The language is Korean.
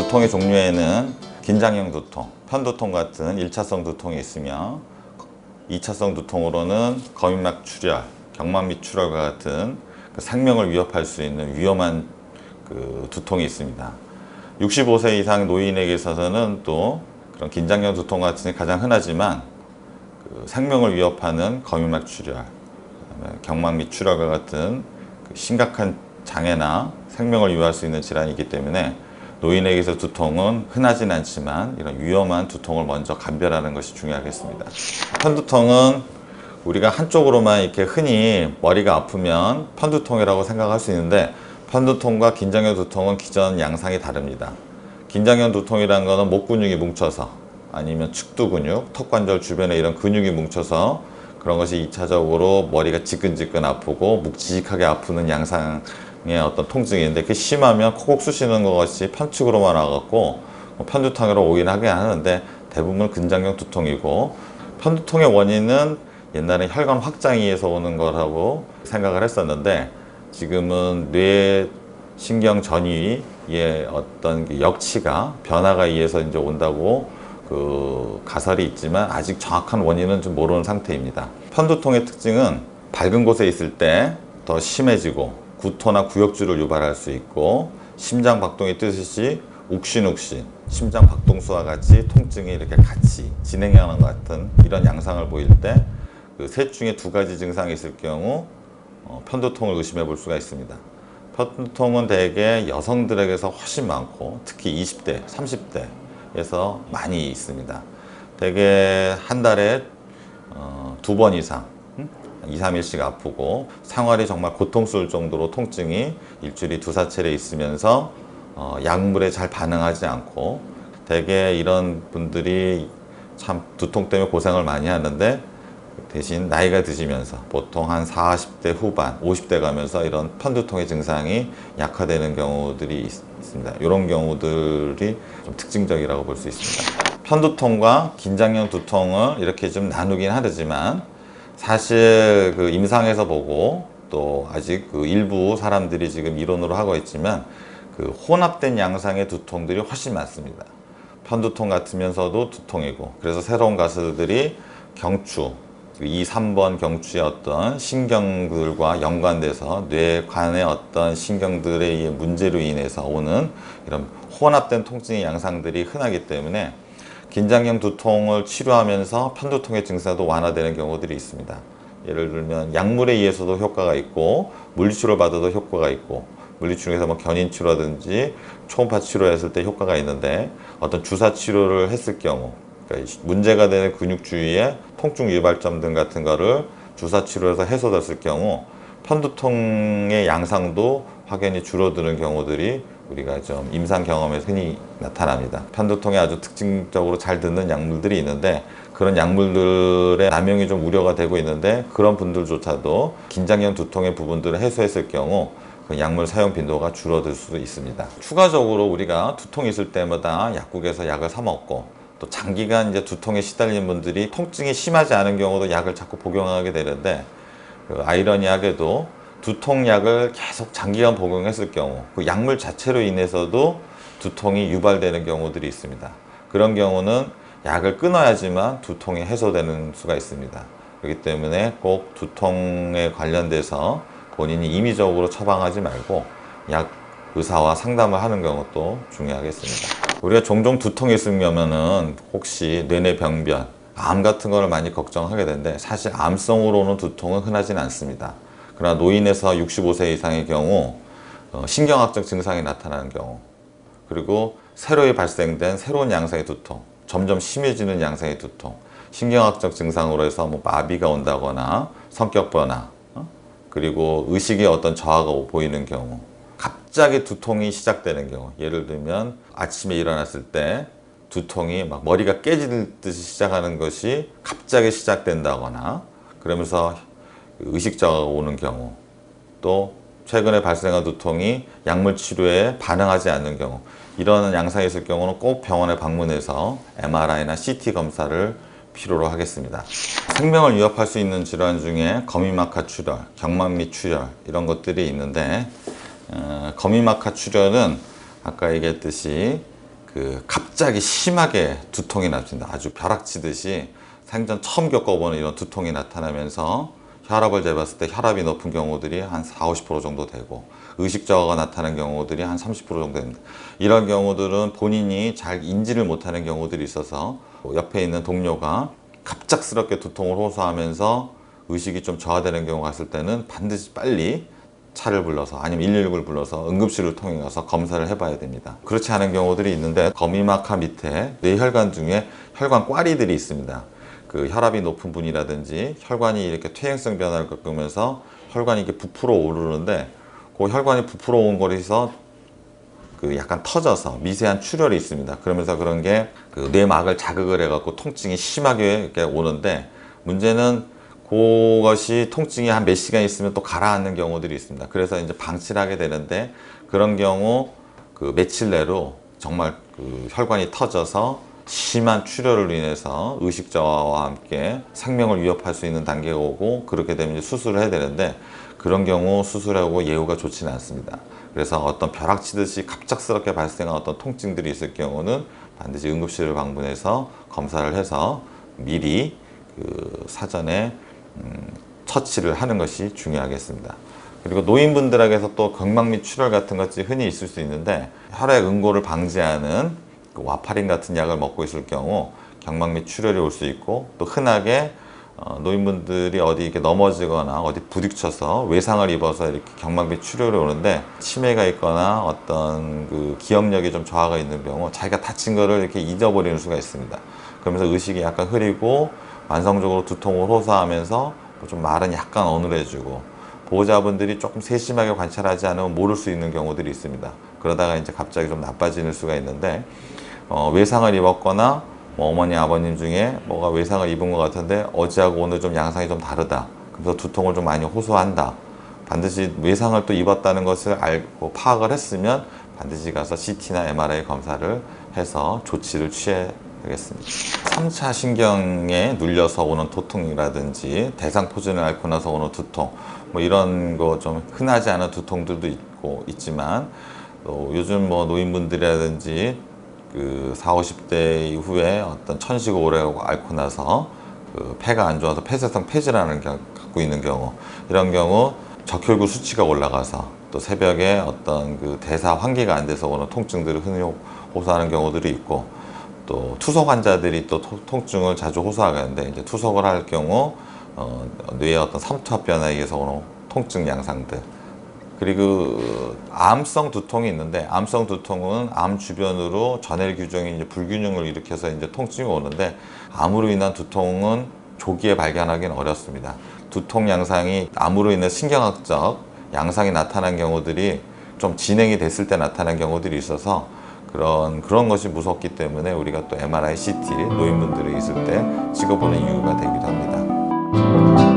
두통의 종류에는 긴장형 두통, 편두통 같은 1차성 두통이 있으며 2차성 두통으로는 거미막 출혈, 경막밑 출혈과 같은 생명을 위협할 수 있는 위험한 두통이 있습니다. 65세 이상 노인에게 있어서는 또 그런 긴장형 두통 같은 게 가장 흔하지만 생명을 위협하는 거미막 출혈, 경막밑 출혈과 같은 심각한 장애나 생명을 위협할 수 있는 질환이 있기 때문에 노인에게서 두통은 흔하진 않지만 이런 위험한 두통을 먼저 감별하는 것이 중요하겠습니다. 편두통은 우리가 한쪽으로만 이렇게 흔히 머리가 아프면 편두통이라고 생각할 수 있는데 편두통과 긴장형 두통은 기전 양상이 다릅니다. 긴장형 두통이라는 것은 목 근육이 뭉쳐서 아니면 측두 근육, 턱관절 주변에 이런 근육이 뭉쳐서 그런 것이 2차적으로 머리가 지끈지끈 아프고 묵직하게 아프는 양상의 어떤 통증인데 그게 심하면 콕콕 쑤시는 것이 편측으로만 와갖고 편두통으로 오긴 하긴 하는데 대부분 근장형 두통이고 편두통의 원인은 옛날에 혈관 확장에 의해서 오는 거라고 생각을 했었는데 지금은 뇌신경 전이의 어떤 역치가 변화가 의해서 이제 온다고 가설이 있지만 아직 정확한 원인은 좀 모르는 상태입니다. 편두통의 특징은 밝은 곳에 있을 때 더 심해지고 구토나 구역주를 유발할 수 있고 심장 박동이 뜨듯이 욱신욱신 심장 박동수와 같이 통증이 이렇게 같이 진행하는 것 같은 이런 양상을 보일 때 그 셋 중에 두 가지 증상이 있을 경우 편두통을 의심해 볼 수가 있습니다. 편두통은 대개 여성들에게서 훨씬 많고 특히 20대, 30대에서 많이 있습니다. 대개 한 달에 2번 이상 2, 3일씩 아프고 생활이 정말 고통스러울 정도로 통증이 일주일에 2~4차례 있으면서 약물에 잘 반응하지 않고 대개 이런 분들이 참 두통 때문에 고생을 많이 하는데 대신 나이가 드시면서 보통 한 40대 후반, 50대 가면서 이런 편두통의 증상이 약화되는 경우들이 있습니다. 이런 경우들이 좀 특징적이라고 볼 수 있습니다. 편두통과 긴장형 두통을 이렇게 좀 나누긴 하지만 사실 임상에서 보고 또 아직 일부 사람들이 지금 이론으로 하고 있지만 혼합된 양상의 두통들이 훨씬 많습니다. 편두통 같으면서도 두통이고 그래서 새로운 가설들이 경추, 2, 3번 경추의 어떤 신경들과 연관돼서 뇌관의 어떤 신경들의 문제로 인해서 오는 이런 혼합된 통증의 양상들이 흔하기 때문에 긴장형 두통을 치료하면서 편두통의 증상도 완화되는 경우들이 있습니다. 예를 들면 약물에 의해서도 효과가 있고 물리치료를 받아도 효과가 있고 물리치료에서 뭐 견인치료라든지 초음파 치료했을 때 효과가 있는데 어떤 주사 치료를 했을 경우 그러니까 문제가 되는 근육 주위에 통증 유발점 등 같은 거를 주사 치료해서 해소됐을 경우 편두통의 양상도 확연히 줄어드는 경우들이 우리가 좀 임상 경험에서 흔히 나타납니다. 편두통에 아주 특징적으로 잘 듣는 약물들이 있는데 그런 약물들의 남용이 좀 우려가 되고 있는데 그런 분들조차도 긴장형 두통의 부분들을 해소했을 경우 그 약물 사용 빈도가 줄어들 수도 있습니다. 추가적으로 우리가 두통이 있을 때마다 약국에서 약을 사 먹고 또 장기간 이제 두통에 시달리는 분들이 통증이 심하지 않은 경우도 약을 자꾸 복용하게 되는데 아이러니하게도 두통약을 계속 장기간 복용했을 경우 그 약물 자체로 인해서도 두통이 유발되는 경우들이 있습니다. 그런 경우는 약을 끊어야지만 두통이 해소되는 수가 있습니다. 그렇기 때문에 꼭 두통에 관련돼서 본인이 임의적으로 처방하지 말고 약 의사와 상담을 하는 경우도 중요하겠습니다. 우리가 종종 두통이 있으면은 혹시 뇌내 병변, 암 같은 거를 많이 걱정하게 되는데 사실 암성으로 오는 두통은 흔하진 않습니다. 그러나 노인에서 65세 이상의 경우 신경학적 증상이 나타나는 경우 그리고 새로이 발생된 새로운 양상의 두통, 점점 심해지는 양상의 두통, 신경학적 증상으로 해서 뭐 마비가 온다거나 성격 변화 그리고 의식의 어떤 저하가 보이는 경우 갑자기 두통이 시작되는 경우 예를 들면 아침에 일어났을 때 두통이 막 머리가 깨지듯이 시작하는 것이 갑자기 시작된다거나 그러면서 의식 저하가 오는 경우 또 최근에 발생한 두통이 약물 치료에 반응하지 않는 경우, 이런 양상이 있을 경우는 꼭 병원에 방문해서 MRI나 CT 검사를 필요로 하겠습니다. 생명을 위협할 수 있는 질환 중에 거미막하 출혈, 경막밑 출혈 이런 것들이 있는데, 거미막하 출혈은 아까 얘기했듯이 갑자기 심하게 두통이 납니다. 아주 벼락치듯이 생전 처음 겪어보는 이런 두통이 나타나면서 혈압을 재봤을 때 혈압이 높은 경우들이 한 40-50% 정도 되고, 의식저하가 나타나는 경우들이 한 30% 정도 됩니다. 이런 경우들은 본인이 잘 인지를 못하는 경우들이 있어서 옆에 있는 동료가 갑작스럽게 두통을 호소하면서 의식이 좀 저하되는 경우가 있을 때는 반드시 빨리 차를 불러서, 아니면 119를 불러서 응급실을 통해 가서 검사를 해봐야 됩니다. 그렇지 않은 경우들이 있는데, 거미막하 밑에 뇌혈관 중에 혈관 꽈리들이 있습니다. 혈압이 높은 분이라든지 혈관이 이렇게 퇴행성 변화를 겪으면서 혈관이 이렇게 부풀어 오르는데, 그 혈관이 부풀어 온 거에서 약간 터져서 미세한 출혈이 있습니다. 그러면서 그런 게 뇌막을 자극을 해갖고 통증이 심하게 이렇게 오는데, 문제는 그것이 통증이 한 몇 시간 있으면 또 가라앉는 경우들이 있습니다. 그래서 이제 방치를 하게 되는데, 그런 경우 며칠 내로 정말 혈관이 터져서 심한 출혈을 인해서 의식 저하와 함께 생명을 위협할 수 있는 단계가 오고, 그렇게 되면 이제 수술을 해야 되는데, 그런 경우 수술하고 예후가 좋지는 않습니다. 그래서 어떤 벼락치듯이 갑작스럽게 발생한 어떤 통증들이 있을 경우는 반드시 응급실을 방문해서 검사를 해서 미리 사전에 처치를 하는 것이 중요하겠습니다. 그리고 노인분들에게서 또 경막밑 출혈 같은 것이 흔히 있을 수 있는데, 혈액 응고를 방지하는 와파린 같은 약을 먹고 있을 경우 경막밑 출혈이 올 수 있고, 또 흔하게 노인분들이 어디 이렇게 넘어지거나 어디 부딪혀서 외상을 입어서 이렇게 경막밑 출혈이 오는데, 치매가 있거나 어떤 기억력이 좀 저하가 있는 경우 자기가 다친 거를 이렇게 잊어버리는 수가 있습니다. 그러면서 의식이 약간 흐리고 만성적으로 두통을 호소하면서 좀 말은 약간 어눌해지고, 보호자분들이 조금 세심하게 관찰하지 않으면 모를 수 있는 경우들이 있습니다. 그러다가 이제 갑자기 좀 나빠지는 수가 있는데, 외상을 입었거나 어머니 아버님 중에 뭐가 외상을 입은 것 같은데 어제하고 오늘 좀 양상이 좀 다르다, 그래서 두통을 좀 많이 호소한다, 반드시 외상을 또 입었다는 것을 알고 파악을 했으면 반드시 가서 CT나 MRI 검사를 해서 조치를 취해 되겠습니다. 3차 신경에 눌려서 오는 두통이라든지 대상포진을 앓고 나서 오는 두통, 뭐 이런 거 좀 흔하지 않은 두통들도 있지만, 또 요즘 뭐 노인분들이라든지 40, 50대 이후에 어떤 천식 오래를 앓고 나서 폐가 안 좋아서 폐쇄성 폐질환을 갖고 있는 경우, 이런 경우 적혈구 수치가 올라가서 또 새벽에 어떤 대사 환기가 안 돼서 오는 통증들을 흔히 호소하는 경우들이 있고, 또 투석 환자들이 또 통증을 자주 호소하는데, 이제 투석을 할 경우 뇌의 어떤 삼투압 변화에 의해서 오는 통증 양상들, 그리고 암성 두통이 있는데, 암성 두통은 암 주변으로 전해 규정이 이제 불균형을 일으켜서 이제 통증이 오는데, 암으로 인한 두통은 조기에 발견하기는 어렵습니다. 두통 양상이 암으로 인해 신경학적 양상이 나타난 경우들이 좀 진행이 됐을 때 나타난 경우들이 있어서, 그런 것이 무섭기 때문에 우리가 또 MRI, CT 노인분들이 있을 때 찍어보는 이유가 되기도 합니다.